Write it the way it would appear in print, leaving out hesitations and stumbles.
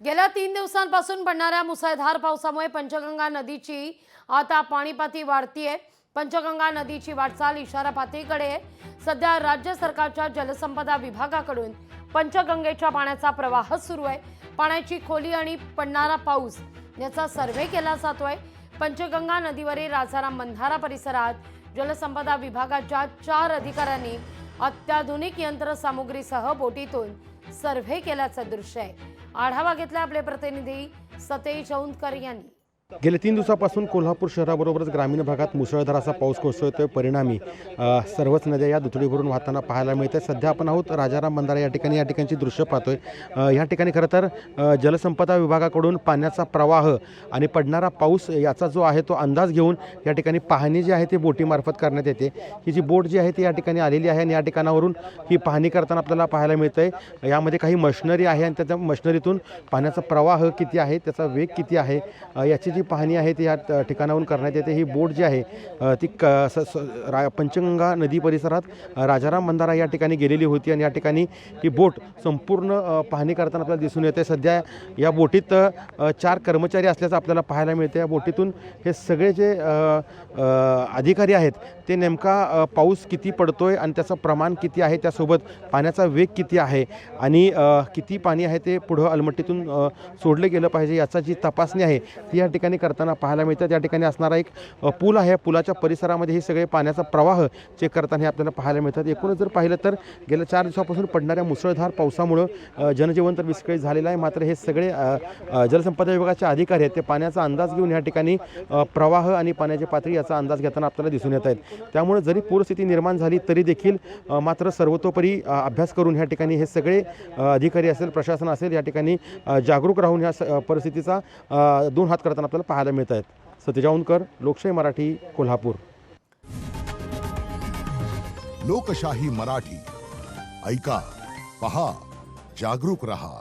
गेल्या 3 दिवसांपासून पडणाऱ्या मुसळधार पावसामुळे पंचगंगा नदीची आता पाणीपातळी वाढतीये। पंचगंगा नदीची वाटचाल इशारा पातळीकडे आहे। सध्या राज्य सरकारच्या जलसंपदा विभागाकडून पंचगंगेच्या पाण्याचा प्रवाह सुरू आहे। पाण्याची खोली आणि पडणारा पाऊस याचा सर्व्हे केला जातोय। पंचगंगा नदीवरील राजाराम बंधारा परिसरात जलसंपदा विभागाच्या 4 अधिकाऱ्यांनी अत्याधुनिक यंत्रसामुग्रीसह बोटीतून सर्व्हे केल्याचं दृश्य आहे। आढावा घेतला आपले प्रतिनिधी सतेज औंधकर यांनी। गेल्या 3 दिवसापासून कोल्हापूर शहराबरोबरच ग्रामीण भागात मुसळधार असा पाऊस कोसळतोय। परिणामी सर्वच नद्या या दुथडी भरून वाहताना पाहायला मिळते। सध्या आपण आहोत राजाराम बंधारा या ठिकाणची दृश्य पाहतोय। या ठिकाणी खरं तर जलसंपदा विभागाकडून पाण्याचा प्रवाह आणि पडणारा पाऊस याचा जो आहे तो अंदाज घेऊन या ठिकाणी पाहणी जी आहे ती बोटीमार्फत करण्यात येते। ही जी बोट जी आहे ती या ठिकाणी आलेली आहे आणि या ठिकाणावरून ही पाहणी करताना आपल्याला पाहायला मिळतंय। यामध्ये काही मशिनरी आहे आणि त्या मशिनरीतून पाण्याचा प्रवाह किती आहे, त्याचा वेग किती आहे याची जी पाहणी आहे ती या ठिकाणाहून करण्यात येते। ही बोट जी आहे ती पंचगंगा नदी परिसरात राजाराम बंधारा या ठिकाणी गेलेली होती आणि या ठिकाणी ही बोट संपूर्ण पाहणी करताना आपल्याला दिसून येते। सध्या या बोटीत 4 कर्मचारी असल्याचं आपल्याला पाहायला मिळते। या बोटीतून हे सगळे जे अधिकारी आहेत ते नेमका पाऊस किती पडतोय आणि त्याचं प्रमाण किती आहे, त्यासोबत पाण्याचा वेग किती आहे आणि किती पाणी आहे ते पुढं अलमट्टीतून सोडलं गेलं पाहिजे याचा जी तपासणी आहे ती या ठिकाणी करताना पाहायला मिळतं। त्या ठिकाणी असणारा एक पूल आहे, पुलाच्या परिसरामध्ये हे सगळे पाण्याचा प्रवाह चेक करताना हे आपल्याला पाहायला मिळतात। एकूणच जर पाहिलं तर गेल्या 4 दिवसापासून पडणाऱ्या मुसळधार पावसामुळं जनजीवन तर विस्कळीत झालेलं आहे। मात्र हे सगळे जलसंपदा विभागाचे अधिकारी आहेत ते पाण्याचा अंदाज घेऊन या ठिकाणी प्रवाह आणि पाण्याची पातळी याचा अंदाज घेताना आपल्याला दिसून येत आहेत। त्यामुळे जरी पूरस्थिती निर्माण झाली तरी देखील मात्र सर्वतोपरी अभ्यास करून या ठिकाणी हे सगळे अधिकारी असेल, प्रशासन असेल, या ठिकाणी जागरूक राहून या परिस्थितीचा 2 हात करताना आपल्याला पाहायला मिळत आहेत। सतेज औंधकर, लोकशाही मराठी, कोल्हापूर। लोकशाही मराठी ऐका, पहा, जागरूक रहा।